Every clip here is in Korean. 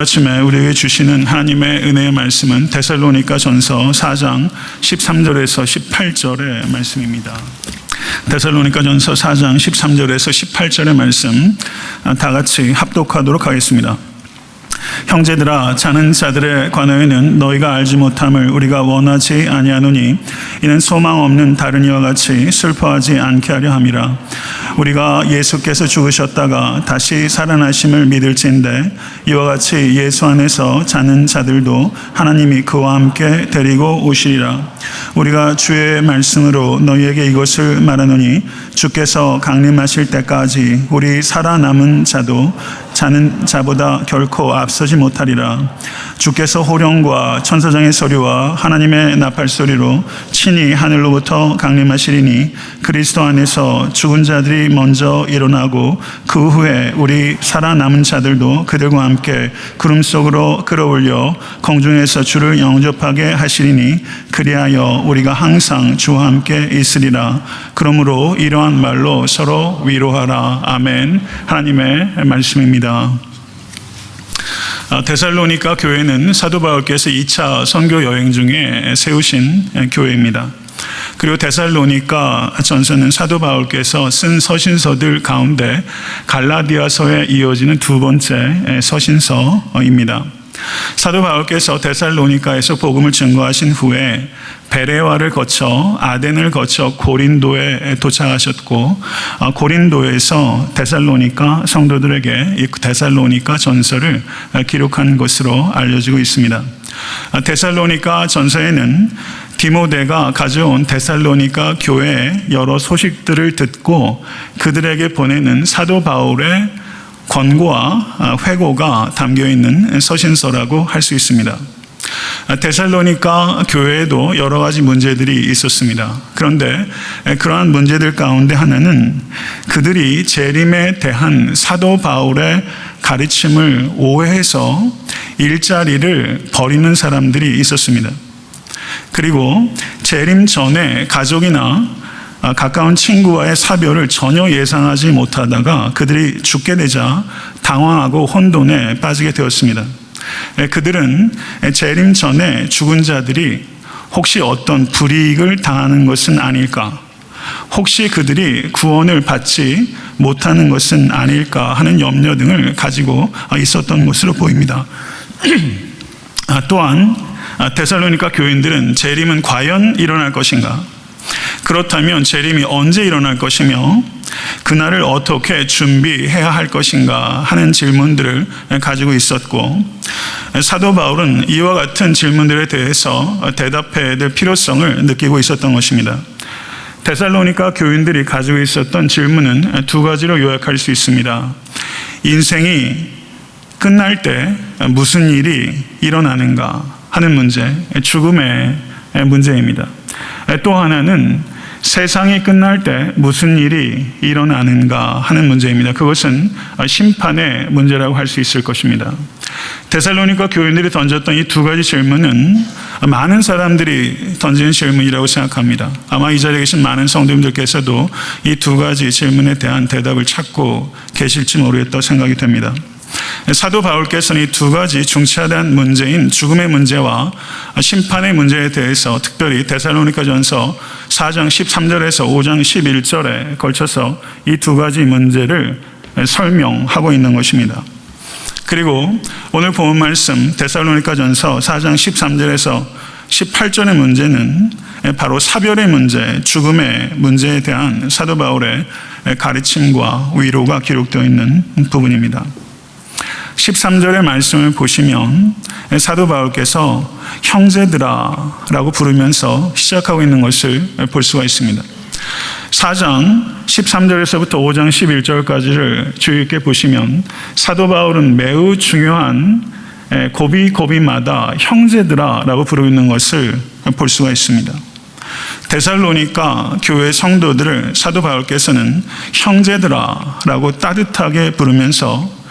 아침에 우리에게 주시는 하나님의 은혜의 말씀은 데살로니가 전서 4장 13절에서 18절의 말씀입니다. 데살로니가 전서 4장 13절에서 18절의 말씀 다 같이 합독하도록 하겠습니다. 형제들아, 자는 자들에 관하여는 너희가 알지 못함을 우리가 원하지 아니하노니 이는 소망 없는 다른 이와 같이 슬퍼하지 않게 하려 함이라. 우리가 예수께서 죽으셨다가 다시 살아나심을 믿을진대 이와 같이 예수 안에서 자는 자들도 하나님이 그와 함께 데리고 오시리라. 우리가 주의 말씀으로 너희에게 이것을 말하노니 주께서 강림하실 때까지 우리 살아남은 자도 자는 자보다 결코 앞서지 못하리라. 주께서 호령과 천사장의 소리와 하나님의 나팔 소리로 친히 하늘로부터 강림하시리니 그리스도 안에서 죽은 자들이 먼저 일어나고 그 후에 우리 살아남은 자들도 그들과 함께 구름 속으로 끌어올려 공중에서 주를 영접하게 하시리니 그리하여 우리가 항상 주와 함께 있으리라. 그러므로 이러한 말로 서로 위로하라. 아멘. 하나님의 말씀입니다. 데살로니가 교회는 사도 바울께서 2차 선교 여행 중에 세우신 교회입니다. 그리고 데살로니가 전서는 사도 바울께서 쓴 서신서들 가운데 갈라디아서에 이어지는 두 번째 서신서입니다. 사도 바울께서 데살로니가에서 복음을 증거하신 후에 베레와를 거쳐 아덴을 거쳐 고린도에 도착하셨고 고린도에서 데살로니가 성도들에게 이 데살로니가 전서를 기록한 것으로 알려지고 있습니다. 데살로니가 전서에는 디모데가 가져온 데살로니가 교회의 여러 소식들을 듣고 그들에게 보내는 사도 바울의 권고와 회고가 담겨있는 서신서라고 할 수 있습니다. 데살로니가 교회에도 여러 가지 문제들이 있었습니다. 그런데 그러한 문제들 가운데 하나는 그들이 재림에 대한 사도 바울의 가르침을 오해해서 일자리를 버리는 사람들이 있었습니다. 그리고 재림 전에 가족이나 가까운 친구와의 사별을 전혀 예상하지 못하다가 그들이 죽게 되자 당황하고 혼돈에 빠지게 되었습니다. 그들은 재림 전에 죽은 자들이 혹시 어떤 불이익을 당하는 것은 아닐까, 혹시 그들이 구원을 받지 못하는 것은 아닐까 하는 염려 등을 가지고 있었던 것으로 보입니다. 또한 데살로니가 교인들은 재림은 과연 일어날 것인가? 그렇다면 재림이 언제 일어날 것이며 그날을 어떻게 준비해야 할 것인가 하는 질문들을 가지고 있었고 사도 바울은 이와 같은 질문들에 대해서 대답해야 될 필요성을 느끼고 있었던 것입니다. 데살로니가 교인들이 가지고 있었던 질문은 두 가지로 요약할 수 있습니다. 인생이 끝날 때 무슨 일이 일어나는가 하는 문제, 죽음의 문제입니다. 또 하나는 세상이 끝날 때 무슨 일이 일어나는가 하는 문제입니다. 그것은 심판의 문제라고 할 수 있을 것입니다. 데살로니가 교인들이 던졌던 이 두 가지 질문은 많은 사람들이 던지는 질문이라고 생각합니다. 아마 이 자리에 계신 많은 성도님들께서도 이 두 가지 질문에 대한 대답을 찾고 계실지 모르겠다고 생각이 됩니다. 사도 바울께서는 이 두 가지 중차대한 문제인 죽음의 문제와 심판의 문제에 대해서 특별히 데살로니가 전서 4장 13절에서 5장 11절에 걸쳐서 이 두 가지 문제를 설명하고 있는 것입니다. 그리고 오늘 본 말씀 데살로니가 전서 4장 13절에서 18절의 문제는 바로 사별의 문제, 죽음의 문제에 대한 사도 바울의 가르침과 위로가 기록되어 있는 부분입니다. 13절의 말씀을 보시면 사도 바울께서 형제들아 라고 부르면서 시작하고 있는 것을 볼 수가 있습니다. 4장 13절에서부터 5장 11절까지를 주의 깊게 보시면 사도 바울은 매우 중요한 고비마다 형제들아 라고 부르고 있는 것을 볼 수가 있습니다. 데살로니가 교회 성도들을 사도 바울께서는 형제들아 라고 따뜻하게 부르면서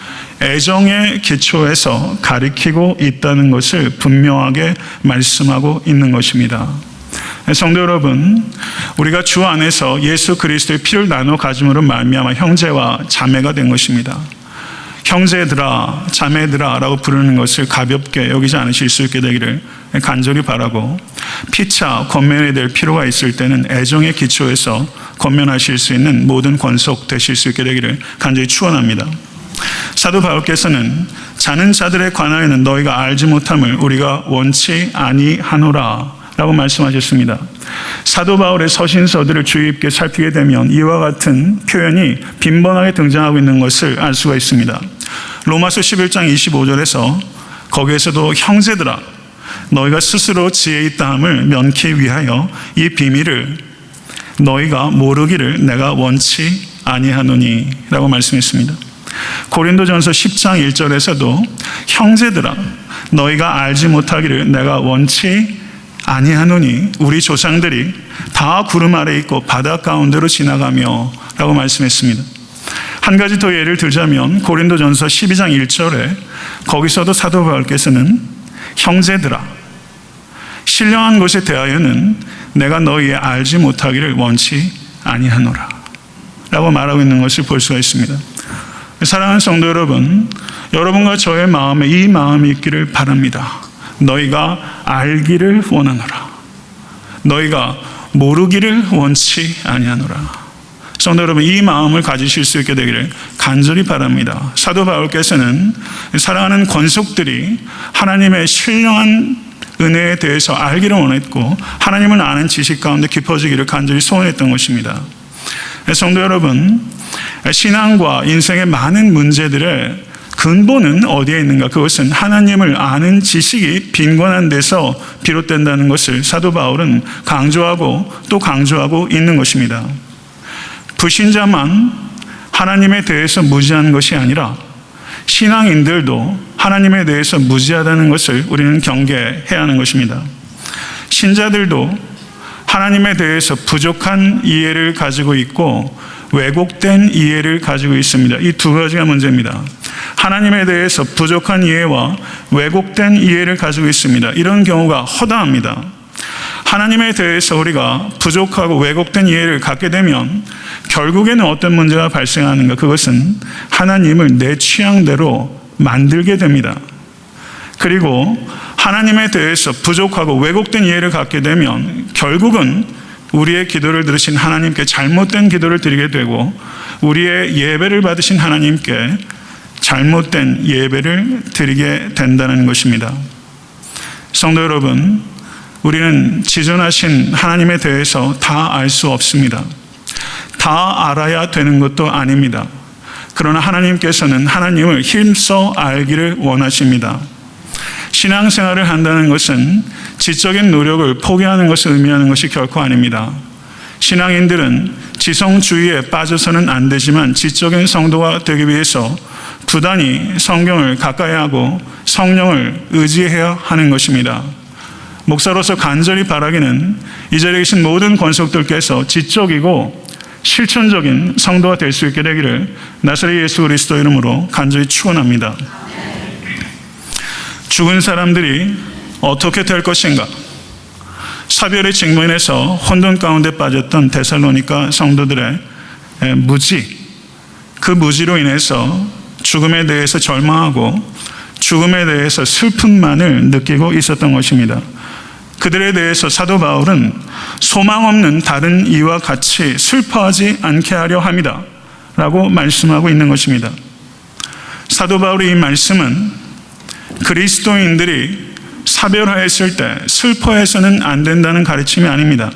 애정의 기초에서 가리키고 있다는 것을 분명하게 말씀하고 있는 것입니다. 성도 여러분, 우리가 주 안에서 예수 그리스도의 피를 나눠 가짐으로 말미암아 형제와 자매가 된 것입니다. 형제들아, 자매들아 라고 부르는 것을 가볍게 여기지 않으실 수 있게 되기를 간절히 바라고, 피차 권면이 될 필요가 있을 때는 애정의 기초에서 권면하실 수 있는 모든 권속 되실 수 있게 되기를 간절히 축원합니다. 사도 바울께서는 자는 자들에 관하여는 너희가 알지 못함을 우리가 원치 아니하노라 라고 말씀하셨습니다. 사도 바울의 서신서들을 주의 깊게 살피게 되면 이와 같은 표현이 빈번하게 등장하고 있는 것을 알 수가 있습니다. 로마서 11장 25절에서 거기에서도 형제들아 너희가 스스로 지혜 있다함을 면키 위하여 이 비밀을 너희가 모르기를 내가 원치 아니하노니 라고 말씀했습니다. 고린도전서 10장 1절에서도 형제들아 너희가 알지 못하기를 내가 원치 아니하노니 우리 조상들이 다 구름 아래 있고 바다 가운데로 지나가며 라고 말씀했습니다. 한 가지 더 예를 들자면 고린도전서 12장 1절에 거기서도 사도 바울께서는 형제들아 신령한 것에 대하여는 내가 너희의 알지 못하기를 원치 아니하노라 라고 말하고 있는 것을 볼 수가 있습니다. 사랑하는 성도 여러분, 여러분과 저의 마음에 이 마음이 있기를 바랍니다. 너희가 알기를 원하노라. 너희가 모르기를 원치 아니하노라. 성도 여러분, 이 마음을 가지실 수 있게 되기를 간절히 바랍니다. 사도 바울께서는 사랑하는 권속들이 하나님의 신령한 은혜에 대해서 알기를 원했고 하나님을 아는 지식 가운데 깊어지기를 간절히 소원했던 것입니다. 성도 여러분, 신앙과 인생의 많은 문제들의 근본은 어디에 있는가? 그것은 하나님을 아는 지식이 빈곤한 데서 비롯된다는 것을 사도 바울은 강조하고 또 강조하고 있는 것입니다. 불신자만 하나님에 대해서 무지한 것이 아니라 신앙인들도 하나님에 대해서 무지하다는 것을 우리는 경계해야 하는 것입니다. 신자들도 하나님에 대해서 부족한 이해를 가지고 있고 왜곡된 이해를 가지고 있습니다. 이 두 가지가 문제입니다. 하나님에 대해서 부족한 이해와 왜곡된 이해를 가지고 있습니다. 이런 경우가 허다합니다. 하나님에 대해서 우리가 부족하고 왜곡된 이해를 갖게 되면 결국에는 어떤 문제가 발생하는가? 그것은 하나님을 내 취향대로 만들게 됩니다. 그리고 하나님에 대해서 부족하고 왜곡된 이해를 갖게 되면 결국은 우리의 기도를 들으신 하나님께 잘못된 기도를 드리게 되고 우리의 예배를 받으신 하나님께 잘못된 예배를 드리게 된다는 것입니다. 성도 여러분, 우리는 지존하신 하나님에 대해서 다 알 수 없습니다. 다 알아야 되는 것도 아닙니다. 그러나 하나님께서는 하나님을 힘써 알기를 원하십니다. 신앙생활을 한다는 것은 지적인 노력을 포기하는 것을 의미하는 것이 결코 아닙니다. 신앙인들은 지성주의에 빠져서는 안 되지만 지적인 성도가 되기 위해서 부단히 성경을 가까이 하고 성령을 의지해야 하는 것입니다. 목사로서 간절히 바라기는 이 자리에 계신 모든 권속들께서 지적이고 실천적인 성도가 될 수 있게 되기를 나사렛 예수 그리스도 이름으로 간절히 축원합니다. 죽은 사람들이 어떻게 될 것인가? 사별의 직면에서 혼돈 가운데 빠졌던 데살로니가 성도들의 무지, 그 무지로 인해서 죽음에 대해서 절망하고 죽음에 대해서 슬픔만을 느끼고 있었던 것입니다. 그들에 대해서 사도 바울은 소망 없는 다른 이와 같이 슬퍼하지 않게 하려 합니다 라고 말씀하고 있는 것입니다. 사도 바울의 이 말씀은 그리스도인들이 사별하였을 때 슬퍼해서는 안 된다는 가르침이 아닙니다.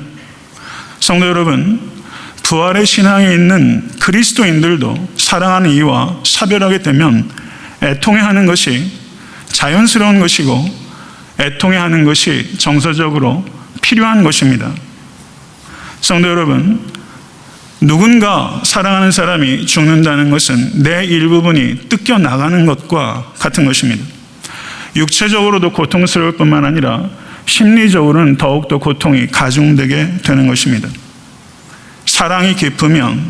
성도 여러분, 부활의 신앙에 있는 그리스도인들도 사랑하는 이와 사별하게 되면 애통해하는 것이 자연스러운 것이고 애통해하는 것이 정서적으로 필요한 것입니다. 성도 여러분, 누군가 사랑하는 사람이 죽는다는 것은 내 일부분이 뜯겨 나가는 것과 같은 것입니다. 육체적으로도 고통스러울 뿐만 아니라 심리적으로는 더욱더 고통이 가중되게 되는 것입니다. 사랑이 깊으면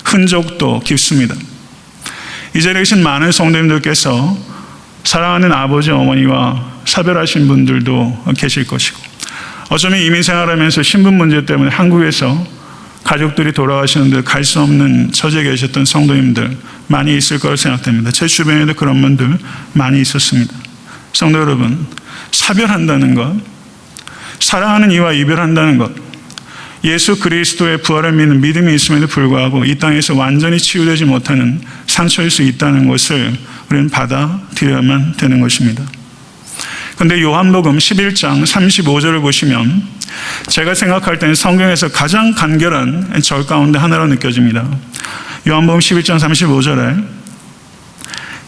흔적도 깊습니다. 이 자리에 계신 많은 성도님들께서 사랑하는 아버지, 어머니와 사별하신 분들도 계실 것이고 어쩌면 이민 생활하면서 신분 문제 때문에 한국에서 가족들이 돌아가시는데 갈 수 없는 처지에 계셨던 성도님들 많이 있을 거라고 생각됩니다. 제 주변에도 그런 분들 많이 있었습니다. 성도 여러분, 사별한다는 것, 사랑하는 이와 이별한다는 것, 예수 그리스도의 부활을 믿는 믿음이 있음에도 불구하고 이 땅에서 완전히 치유되지 못하는 상처일 수 있다는 것을 우리는 받아들여야만 되는 것입니다. 그런데 요한복음 11장 35절을 보시면 제가 생각할 때는 성경에서 가장 간결한 절 가운데 하나로 느껴집니다. 요한복음 11장 35절에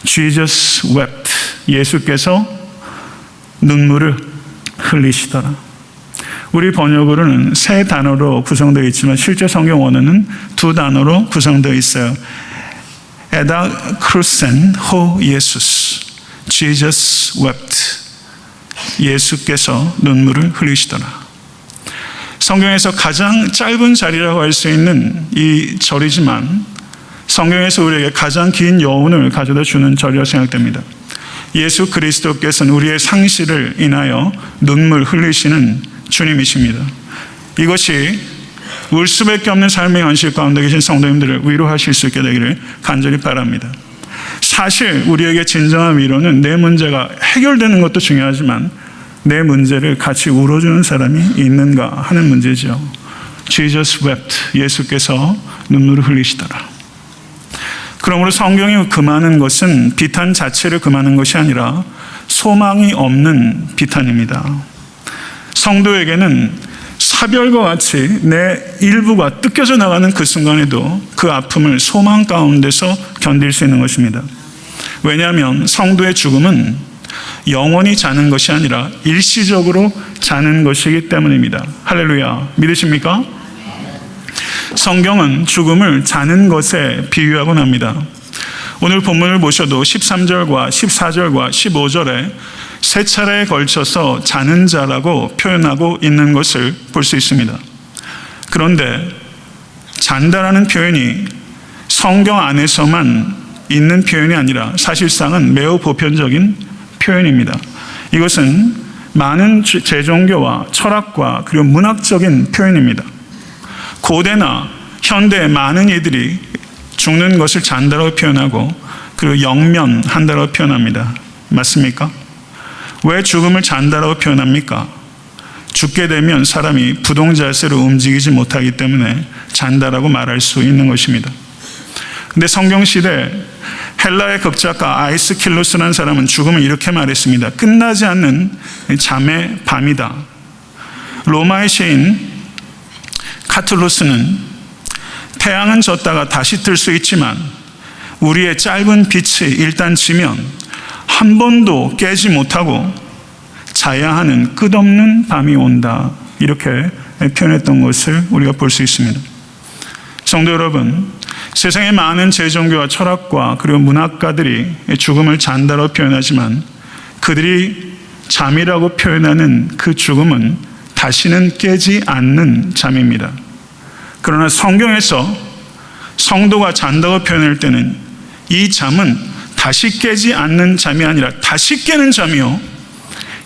Jesus wept, 예수께서 눈물을 흘리시더라. 우리 번역으로는 세 단어로 구성되어 있지만 실제 성경 원어는 두 단어로 구성되어 있어요. 에다 크루센 호 예수스, Jesus wept, 예수께서 눈물을 흘리시더라. 성경에서 가장 짧은 자리라고 할 수 있는 이 절이지만 성경에서 우리에게 가장 긴 여운을 가져다 주는 절이라고 생각됩니다. 예수 그리스도께서는 우리의 상실을 인하여 눈물 흘리시는 주님이십니다. 이것이 울 수밖에 없는 삶의 현실 가운데 계신 성도님들을 위로하실 수 있게 되기를 간절히 바랍니다. 사실 우리에게 진정한 위로는 내 문제가 해결되는 것도 중요하지만 내 문제를 같이 울어주는 사람이 있는가 하는 문제죠. Jesus wept, 예수께서 눈물을 흘리시더라. 그러므로 성경이 금하는 것은 비탄 자체를 금하는 것이 아니라 소망이 없는 비탄입니다. 성도에게는 사별과 같이 내 일부가 뜯겨져 나가는 그 순간에도 그 아픔을 소망 가운데서 견딜 수 있는 것입니다. 왜냐하면 성도의 죽음은 영원히 자는 것이 아니라 일시적으로 자는 것이기 때문입니다. 할렐루야. 믿으십니까? 성경은 죽음을 자는 것에 비유하곤 합니다. 오늘 본문을 보셔도 13절과 14절과 15절에 세 차례에 걸쳐서 자는 자라고 표현하고 있는 것을 볼 수 있습니다. 그런데 잔다라는 표현이 성경 안에서만 있는 표현이 아니라 사실상은 매우 보편적인 표현입니다. 이것은 많은 제종교와 철학과 그리고 문학적인 표현입니다. 고대나 현대의 많은 이들이 죽는 것을 잔다라고 표현하고 그리고 영면한다라고 표현합니다. 맞습니까? 왜 죽음을 잔다라고 표현합니까? 죽게 되면 사람이 부동자세로 움직이지 못하기 때문에 잔다라고 말할 수 있는 것입니다. 근데 성경시대 헬라의 극작가 아이스킬로스라는 사람은 죽음을 이렇게 말했습니다. 끝나지 않는 잠의 밤이다. 로마의 시인 카툴루스는 태양은 졌다가 다시 뜰 수 있지만 우리의 짧은 빛이 일단 지면 한 번도 깨지 못하고 자야 하는 끝없는 밤이 온다. 이렇게 표현했던 것을 우리가 볼 수 있습니다. 성도 여러분, 세상의 많은 제종교와 철학과 그리고 문학가들이 죽음을 잔다로 표현하지만 그들이 잠이라고 표현하는 그 죽음은 다시는 깨지 않는 잠입니다. 그러나 성경에서 성도가 잔다고 표현할 때는 이 잠은 다시 깨지 않는 잠이 아니라 다시 깨는 잠이요,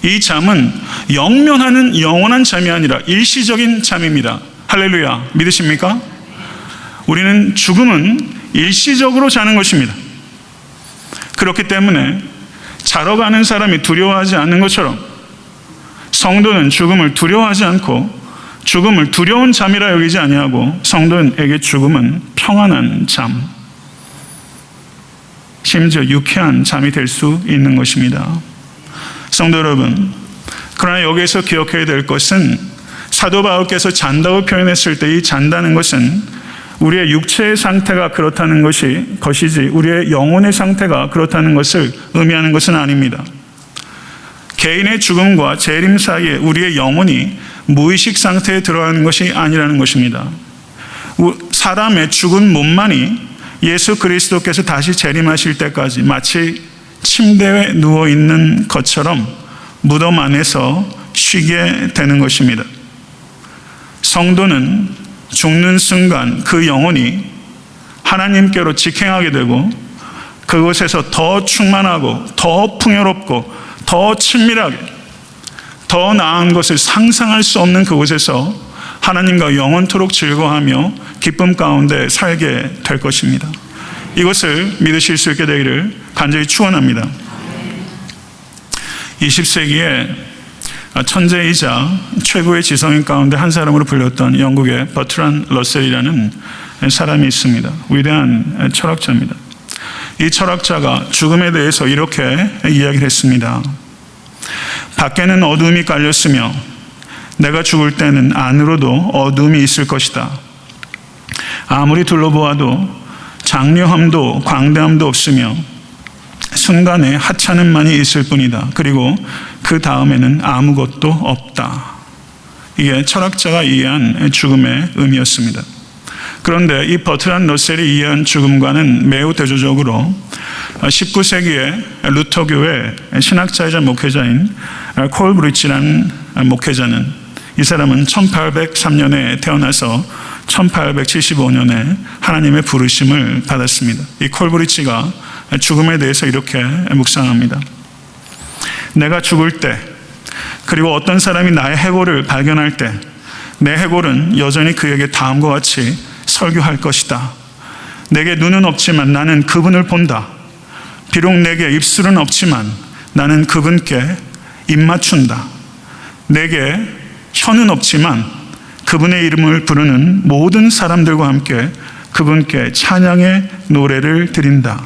이 잠은 영면하는 영원한 잠이 아니라 일시적인 잠입니다. 할렐루야. 믿으십니까? 우리는 죽음은 일시적으로 자는 것입니다. 그렇기 때문에 자러 가는 사람이 두려워하지 않는 것처럼 성도는 죽음을 두려워하지 않고 죽음을 두려운 잠이라 여기지 아니하고 성도에게 죽음은 평안한 잠, 심지어 유쾌한 잠이 될 수 있는 것입니다. 성도 여러분, 그러나 여기에서 기억해야 될 것은 사도 바울께서 잔다고 표현했을 때 이 잔다는 것은 우리의 육체의 상태가 그렇다는 것이지 우리의 영혼의 상태가 그렇다는 것을 의미하는 것은 아닙니다. 개인의 죽음과 재림 사이에 우리의 영혼이 무의식 상태에 들어가는 것이 아니라는 것입니다. 사람의 죽은 몸만이 예수 그리스도께서 다시 재림하실 때까지 마치 침대에 누워있는 것처럼 무덤 안에서 쉬게 되는 것입니다. 성도는 죽는 순간 그 영혼이 하나님께로 직행하게 되고 그곳에서 더 충만하고 더 풍요롭고 더 친밀하게 더 나은 것을 상상할 수 없는 그곳에서 하나님과 영원토록 즐거워하며 기쁨 가운데 살게 될 것입니다. 이것을 믿으실 수 있게 되기를 간절히 축원합니다. 20세기에 천재이자 최고의 지성인 가운데 한 사람으로 불렸던 영국의 버트란 러셀이라는 사람이 있습니다. 위대한 철학자입니다. 이 철학자가 죽음에 대해서 이렇게 이야기를 했습니다. 밖에는 어둠이 깔렸으며 내가 죽을 때는 안으로도 어둠이 있을 것이다. 아무리 둘러보아도 장려함도 광대함도 없으며 순간에 하찮음만이 있을 뿐이다. 그리고 그 다음에는 아무것도 없다. 이게 철학자가 이해한 죽음의 의미였습니다. 그런데 이 버트란 러셀이 이해한 죽음과는 매우 대조적으로 19세기에 루터교의 신학자이자 목회자인 콜브리치라는 목회자는, 이 사람은 1803년에 태어나서 1875년에 하나님의 부르심을 받았습니다. 이 콜브리치가 죽음에 대해서 이렇게 묵상합니다. 내가 죽을 때, 그리고 어떤 사람이 나의 해골을 발견할 때, 내 해골은 여전히 그에게 다음과 같이 설교할 것이다. 내게 눈은 없지만 나는 그분을 본다. 비록 내게 입술은 없지만 나는 그분께 입 맞춘다. 내게 혀는 없지만 그분의 이름을 부르는 모든 사람들과 함께 그분께 찬양의 노래를 드린다.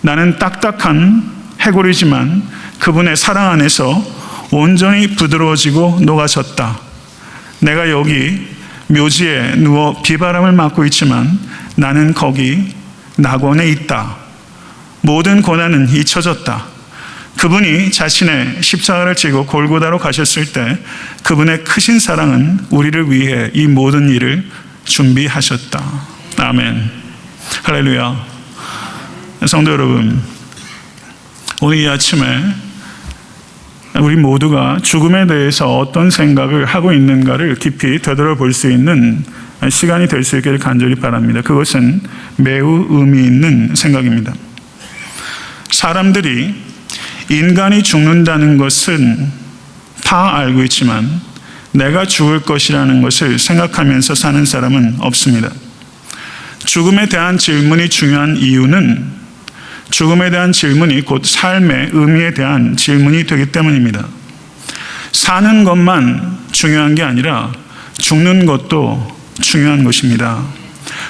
나는 딱딱한 해골이지만 그분의 사랑 안에서 온전히 부드러워지고 녹아졌다. 내가 여기 묘지에 누워 비바람을 맞고 있지만 나는 거기 낙원에 있다. 모든 고난은 잊혀졌다. 그분이 자신의 십자가를 지고 골고다로 가셨을 때 그분의 크신 사랑은 우리를 위해 이 모든 일을 준비하셨다. 아멘. 할렐루야. 성도 여러분, 오늘 이 아침에 우리 모두가 죽음에 대해서 어떤 생각을 하고 있는가를 깊이 되돌아볼 수 있는 시간이 될 수 있기를 간절히 바랍니다. 그것은 매우 의미 있는 생각입니다. 사람들이 인간이 죽는다는 것은 다 알고 있지만 내가 죽을 것이라는 것을 생각하면서 사는 사람은 없습니다. 죽음에 대한 질문이 중요한 이유는 죽음에 대한 질문이 곧 삶의 의미에 대한 질문이 되기 때문입니다. 사는 것만 중요한 게 아니라 죽는 것도 중요한 것입니다.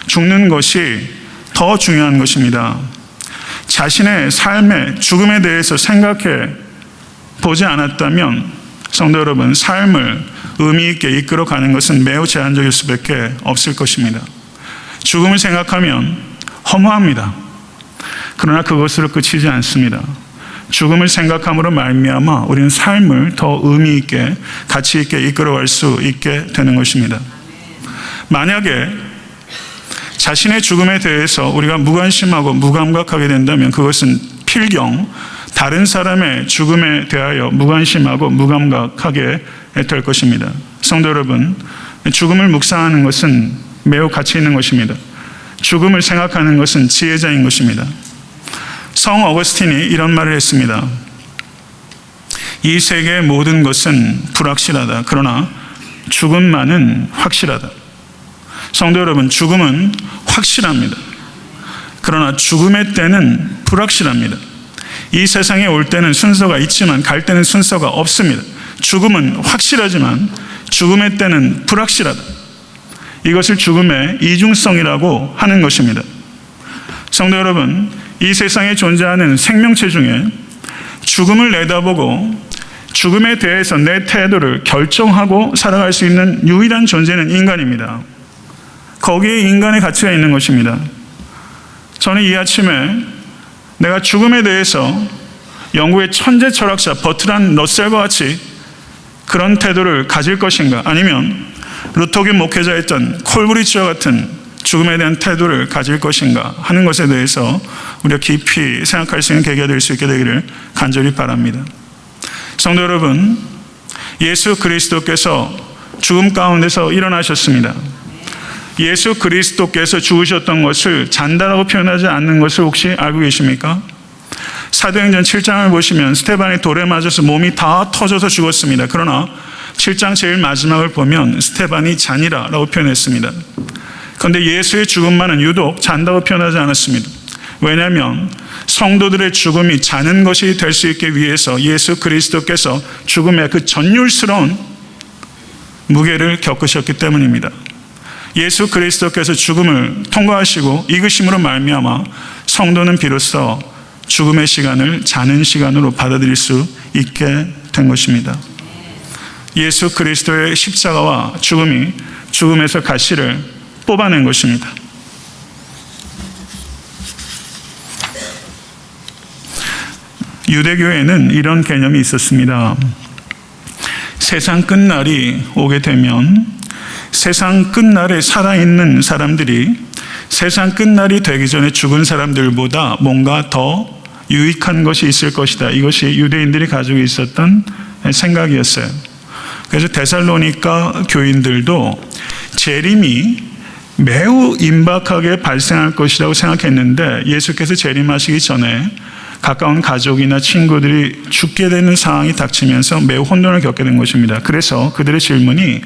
죽는 것이 더 중요한 것입니다. 자신의 삶의 죽음에 대해서 생각해 보지 않았다면 성도 여러분, 삶을 의미 있게 이끌어가는 것은 매우 제한적일 수밖에 없을 것입니다. 죽음을 생각하면 허무합니다. 그러나 그것으로 끝이지 않습니다. 죽음을 생각함으로 말미암아 우리는 삶을 더 의미 있게 가치 있게 이끌어갈 수 있게 되는 것입니다. 만약에 자신의 죽음에 대해서 우리가 무관심하고 무감각하게 된다면 그것은 필경 다른 사람의 죽음에 대하여 무관심하고 무감각하게 될 것입니다. 성도 여러분, 죽음을 묵상하는 것은 매우 가치 있는 것입니다. 죽음을 생각하는 것은 지혜자인 것입니다. 성 어거스틴이 이런 말을 했습니다. 이 세계의 모든 것은 불확실하다. 그러나 죽음만은 확실하다. 성도 여러분, 죽음은 확실합니다. 그러나 죽음의 때는 불확실합니다. 이 세상에 올 때는 순서가 있지만 갈 때는 순서가 없습니다. 죽음은 확실하지만 죽음의 때는 불확실하다. 이것을 죽음의 이중성이라고 하는 것입니다. 성도 여러분, 이 세상에 존재하는 생명체 중에 죽음을 내다보고 죽음에 대해서 내 태도를 결정하고 살아갈 수 있는 유일한 존재는 인간입니다. 거기에 인간의 가치가 있는 것입니다. 저는 이 아침에 내가 죽음에 대해서 영국의 천재 철학자 버트란 러셀과 같이 그런 태도를 가질 것인가, 아니면 루터교 목회자였던 콜브리치와 같은 죽음에 대한 태도를 가질 것인가 하는 것에 대해서 우리가 깊이 생각할 수 있는 계기가 될 수 있게 되기를 간절히 바랍니다. 성도 여러분, 예수 그리스도께서 죽음 가운데서 일어나셨습니다. 예수 그리스도께서 죽으셨던 것을 잔다라고 표현하지 않는 것을 혹시 알고 계십니까? 사도행전 7장을 보시면 스데반이 돌에 맞아서 몸이 다 터져서 죽었습니다. 그러나 7장 제일 마지막을 보면 스테반이 잔이라고 표현했습니다. 그런데 예수의 죽음만은 유독 잔다고 표현하지 않았습니다. 왜냐하면 성도들의 죽음이 자는 것이 될 수 있기 위해서 예수 그리스도께서 죽음의 그 전율스러운 무게를 겪으셨기 때문입니다. 예수 그리스도께서 죽음을 통과하시고 이기심으로 말미암아 성도는 비로소 죽음의 시간을 자는 시간으로 받아들일 수 있게 된 것입니다. 예수 그리스도의 십자가와 죽음이 죽음에서 가시를 뽑아낸 것입니다. 유대교에는 이런 개념이 있었습니다. 세상 끝날이 오게 되면 세상 끝날에 살아있는 사람들이 세상 끝날이 되기 전에 죽은 사람들보다 뭔가 더 유익한 것이 있을 것이다. 이것이 유대인들이 가지고 있었던 생각이었어요. 그래서 데살로니가 교인들도 재림이 매우 임박하게 발생할 것이라고 생각했는데 예수께서 재림하시기 전에 가까운 가족이나 친구들이 죽게 되는 상황이 닥치면서 매우 혼돈을 겪게 된 것입니다. 그래서 그들의 질문이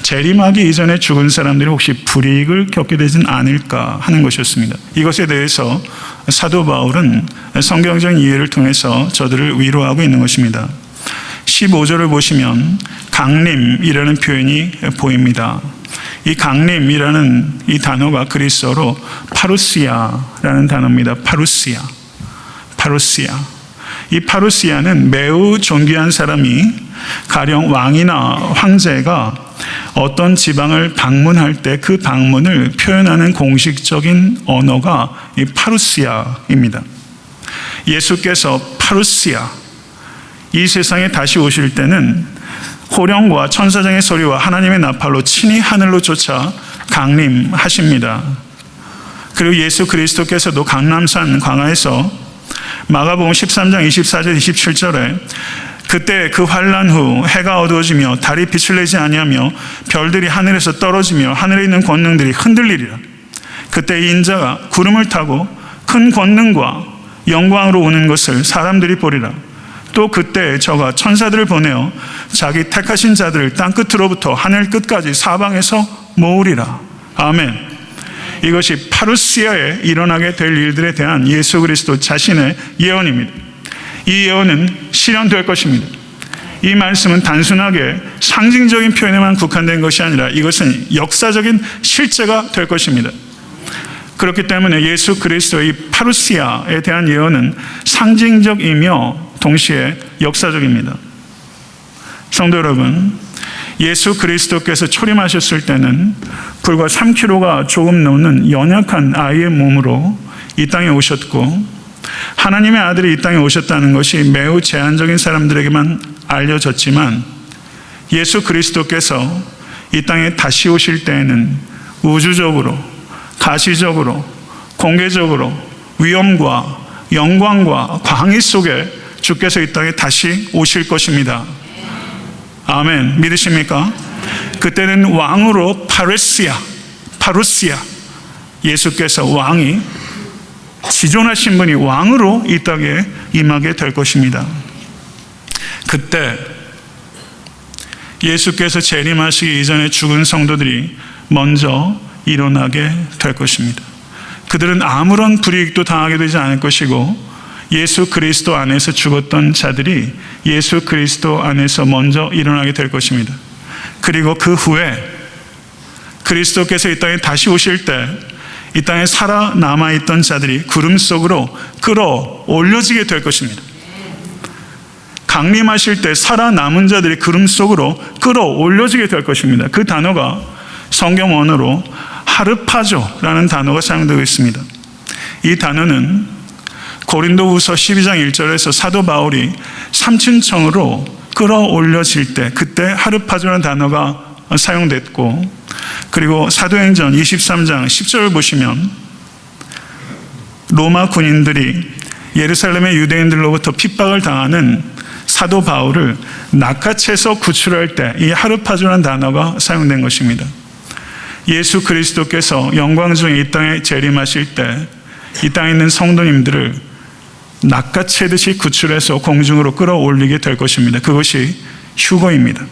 재림하기 이전에 죽은 사람들이 혹시 불이익을 겪게 되진 않을까 하는 것이었습니다. 이것에 대해서 사도 바울은 성경적인 이해를 통해서 저들을 위로하고 있는 것입니다. 15절을 보시면 강림이라는 표현이 보입니다. 이 강림이라는 이 단어가 그리스어로 파루시아라는 단어입니다. 파루시아. 이 파루시아는 매우 존귀한 사람이 가령 왕이나 황제가 어떤 지방을 방문할 때 그 방문을 표현하는 공식적인 언어가 이 파루시아입니다. 예수께서 파루시아, 이 세상에 다시 오실 때는 호령과 천사장의 소리와 하나님의 나팔로 친히 하늘로 쫓아 강림하십니다. 그리고 예수 그리스도께서도 강남산 광야에서 마가복음 13장 24절 27절에 그때 그 환난 후 해가 어두워지며 달이 빛을 내지 아니하며 별들이 하늘에서 떨어지며 하늘에 있는 권능들이 흔들리리라. 그때 이 인자가 구름을 타고 큰 권능과 영광으로 오는 것을 사람들이 보리라. 또 그때 저가 천사들을 보내어 자기 택하신 자들을 땅끝으로부터 하늘 끝까지 사방에서 모으리라. 아멘. 이것이 파루시아에 일어나게 될 일들에 대한 예수 그리스도 자신의 예언입니다. 이 예언은 실현될 것입니다. 이 말씀은 단순하게 상징적인 표현에만 국한된 것이 아니라 이것은 역사적인 실제가 될 것입니다. 그렇기 때문에 예수 그리스도의 파루시아에 대한 예언은 상징적이며 동시에 역사적입니다. 성도 여러분, 예수 그리스도께서 초림하셨을 때는 불과 3kg가 조금 넘는 연약한 아이의 몸으로 이 땅에 오셨고 하나님의 아들이 이 땅에 오셨다는 것이 매우 제한적인 사람들에게만 알려졌지만 예수 그리스도께서 이 땅에 다시 오실 때에는 우주적으로, 가시적으로, 공개적으로 위엄과 영광과 광희 속에 주께서 이 땅에 다시 오실 것입니다. 아멘. 믿으십니까? 그때는 왕으로 파루시아, 예수께서 왕이 지존하신 분이 왕으로 이 땅에 임하게 될 것입니다. 그때 예수께서 재림하시기 이전에 죽은 성도들이 먼저 일어나게 될 것입니다. 그들은 아무런 불이익도 당하게 되지 않을 것이고 예수 그리스도 안에서 죽었던 자들이 예수 그리스도 안에서 먼저 일어나게 될 것입니다. 그리고 그 후에 그리스도께서 이 땅에 다시 오실 때 이 땅에 살아남아있던 자들이 구름 속으로 끌어올려지게 될 것입니다. 강림하실 때 살아남은 자들이 구름 속으로 끌어올려지게 될 것입니다. 그 단어가 성경 언어로 하르파조라는 단어가 사용되고 있습니다. 이 단어는 고린도후서 12장 1절에서 사도 바울이 삼층청으로 끌어올려질 때 그때 하르파조라는 단어가 사용됐고, 그리고 사도행전 23장 10절을 보시면 로마 군인들이 예루살렘의 유대인들로부터 핍박을 당하는 사도 바울을 낚아채서 구출할 때 이 하르파조라는 단어가 사용된 것입니다. 예수 그리스도께서 영광 중에 이 땅에 재림하실 때 이 땅에 있는 성도님들을 낚아채듯이 구출해서 공중으로 끌어올리게 될 것입니다. 그것이 휴거입니다.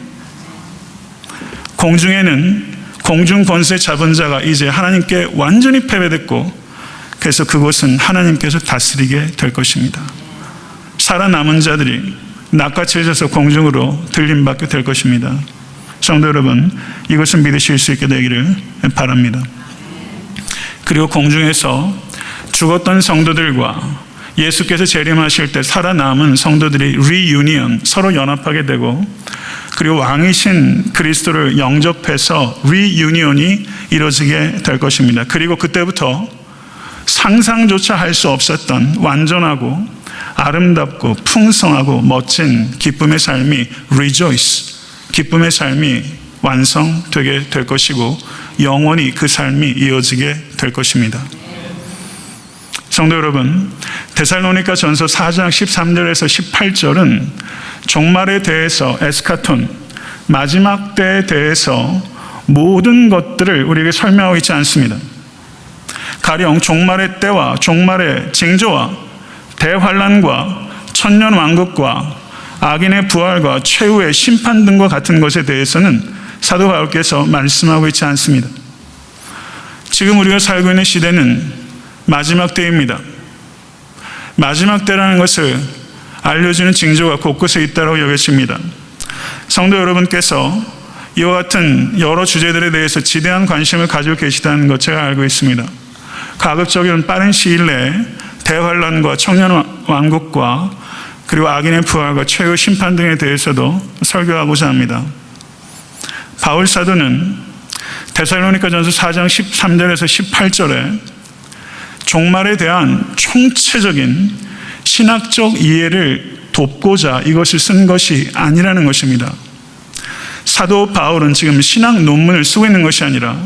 공중에는 공중 권세 잡은 자가 이제 하나님께 완전히 패배됐고, 그래서 그곳은 하나님께서 다스리게 될 것입니다. 살아남은 자들이 낚아채져서 공중으로 들림받게 될 것입니다. 성도 여러분, 이것을 믿으실 수 있게 되기를 바랍니다. 그리고 공중에서 죽었던 성도들과 예수께서 재림하실 때 살아남은 성도들이 리유니언, 서로 연합하게 되고, 그리고 왕이신 그리스도를 영접해서 리유니언이 이루어지게 될 것입니다. 그리고 그때부터 상상조차 할 수 없었던 완전하고 아름답고 풍성하고 멋진 기쁨의 삶이 rejoice, 기쁨의 삶이 완성되게 될 것이고, 영원히 그 삶이 이어지게 될 것입니다. 성도 여러분, 데살로니가 전서 4장 13절에서 18절은 종말에 대해서, 에스카톤, 마지막 때에 대해서 모든 것들을 우리에게 설명하고 있지 않습니다. 가령 종말의 때와 종말의 징조와 대환란과 천년 왕국과 악인의 부활과 최후의 심판 등과 같은 것에 대해서는 사도 바울께서 말씀하고 있지 않습니다. 지금 우리가 살고 있는 시대는 마지막 때입니다. 마지막 때라는 것을 알려주는 징조가 곳곳에 있다고 여겨집니다. 성도 여러분께서 이와 같은 여러 주제들에 대해서 지대한 관심을 가지고 계시다는 것 제가 알고 있습니다. 가급적이면 빠른 시일 내에 대환란과 청년 왕국과 그리고 악인의 부활과 최후 심판 등에 대해서도 설교하고자 합니다. 바울 사도는 데살로니가전서 4장 13절에서 18절에 종말에 대한 총체적인 신학적 이해를 돕고자 이것을 쓴 것이 아니라는 것입니다. 사도 바울은 지금 신학 논문을 쓰고 있는 것이 아니라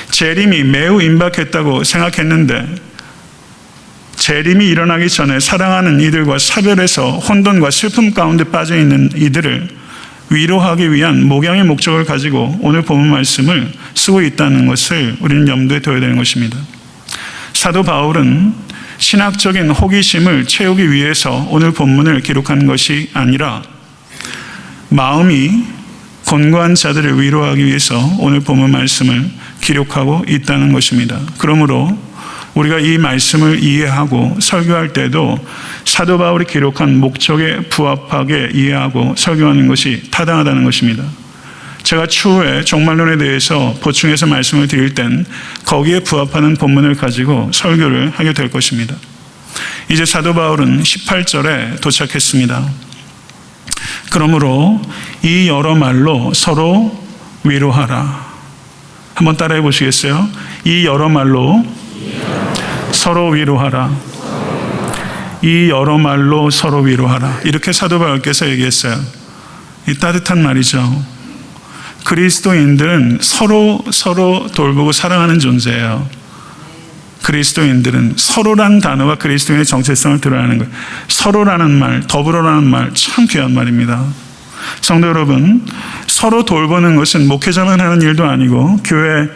재림이 매우 임박했다고 생각했는데, 재림이 일어나기 전에 사랑하는 이들과 사별해서 혼돈과 슬픔 가운데 빠져 있는 이들을 위로하기 위한 목양의 목적을 가지고 오늘 본문 말씀을 쓰고 있다는 것을 우리는 염두에 둬야 되는 것입니다. 사도 바울은 신학적인 호기심을 채우기 위해서 오늘 본문을 기록한 것이 아니라 마음이 곤고한 자들을 위로하기 위해서 오늘 본문 말씀을 기록하고 있다는 것입니다. 그러므로 우리가 이 말씀을 이해하고 설교할 때도 사도 바울이 기록한 목적에 부합하게 이해하고 설교하는 것이 타당하다는 것입니다. 제가 추후에 종말론에 대해서 보충해서 말씀을 드릴 땐 거기에 부합하는 본문을 가지고 설교를 하게 될 것입니다. 이제 사도 바울은 18절에 도착했습니다. 그러므로 이 여러 말로 서로 위로하라. 한번 따라해 보시겠어요? 이 여러 말로 서로 위로하라. 이 여러 말로 서로 위로하라. 이렇게 사도 바울께서 얘기했어요. 이 따뜻한 말이죠. 그리스도인들은 서로 돌보고 사랑하는 존재예요. 그리스도인들은, 서로란 단어가 그리스도인의 정체성을 드러내는 거예요. 서로라는 말, 더불어라는 말, 참 귀한 말입니다. 성도 여러분, 서로 돌보는 것은 목회자만 하는 일도 아니고 교회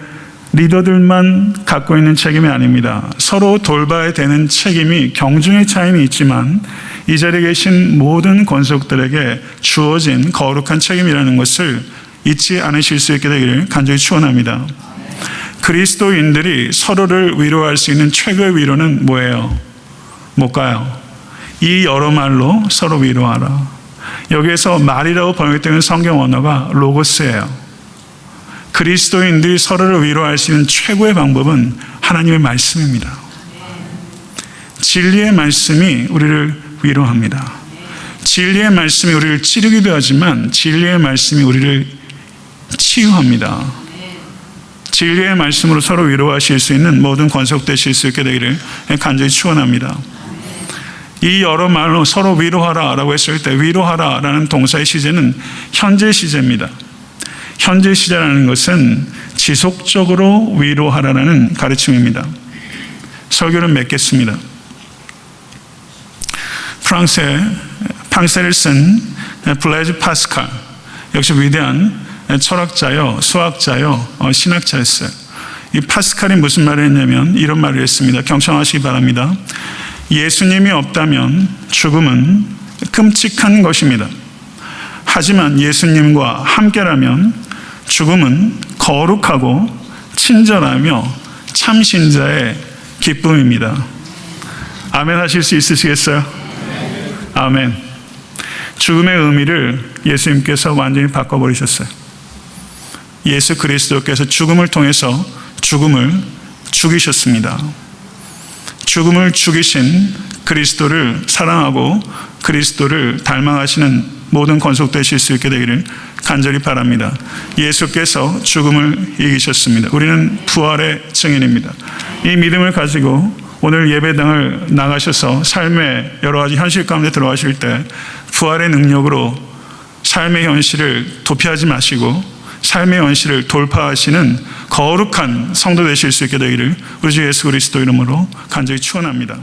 리더들만 갖고 있는 책임이 아닙니다. 서로 돌봐야 되는 책임이 경중의 차이는 있지만 이 자리에 계신 모든 권속들에게 주어진 거룩한 책임이라는 것을 잊지 않으실 수 있게 되기를 간절히 축원합니다. 그리스도인들이 서로를 위로할 수 있는 최고의 위로는 뭐예요? 뭘까요? 이 여러 말로 서로 위로하라. 여기에서 말이라고 번역되는 성경 언어가 로고스예요. 그리스도인들이 서로를 위로할 수 있는 최고의 방법은 하나님의 말씀입니다. 진리의 말씀이 우리를 위로합니다. 진리의 말씀이 우리를 찌르기도 하지만 진리의 말씀이 우리를 치유합니다. 진리의 말씀으로 서로 위로하실 수 있는 모든 권속되실 수 있게 되기를 간절히 축원합니다. 이 여러 말로 서로 위로하라 라고 했을 때 위로하라 라는 동사의 시제는 현재 시제입니다. 현재 시제라는 것은 지속적으로 위로하라라는 가르침입니다. 설교를 맺겠습니다. 프랑스의 팡세를 쓴 블레즈 파스칼, 역시 위대한 철학자요, 수학자요, 신학자였어요. 이 파스칼이 무슨 말을 했냐면 이런 말을 했습니다. 경청하시기 바랍니다. 예수님이 없다면 죽음은 끔찍한 것입니다. 하지만 예수님과 함께라면 죽음은 거룩하고 친절하며 참신자의 기쁨입니다. 아멘 하실 수 있으시겠어요? 아멘. 죽음의 의미를 예수님께서 완전히 바꿔버리셨어요. 예수 그리스도께서 죽음을 통해서 죽음을 죽이셨습니다. 죽음을 죽이신 그리스도를 사랑하고 그리스도를 닮아가시는 모든 권속되실 수 있게 되기를 간절히 바랍니다. 예수께서 죽음을 이기셨습니다. 우리는 부활의 증인입니다. 이 믿음을 가지고 오늘 예배당을 나가셔서 삶의 여러 가지 현실 가운데 들어가실 때 부활의 능력으로 삶의 현실을 도피하지 마시고 삶의 현실을 돌파하시는 거룩한 성도 되실 수 있게 되기를 우리 주 예수 그리스도 이름으로 간절히 축원합니다.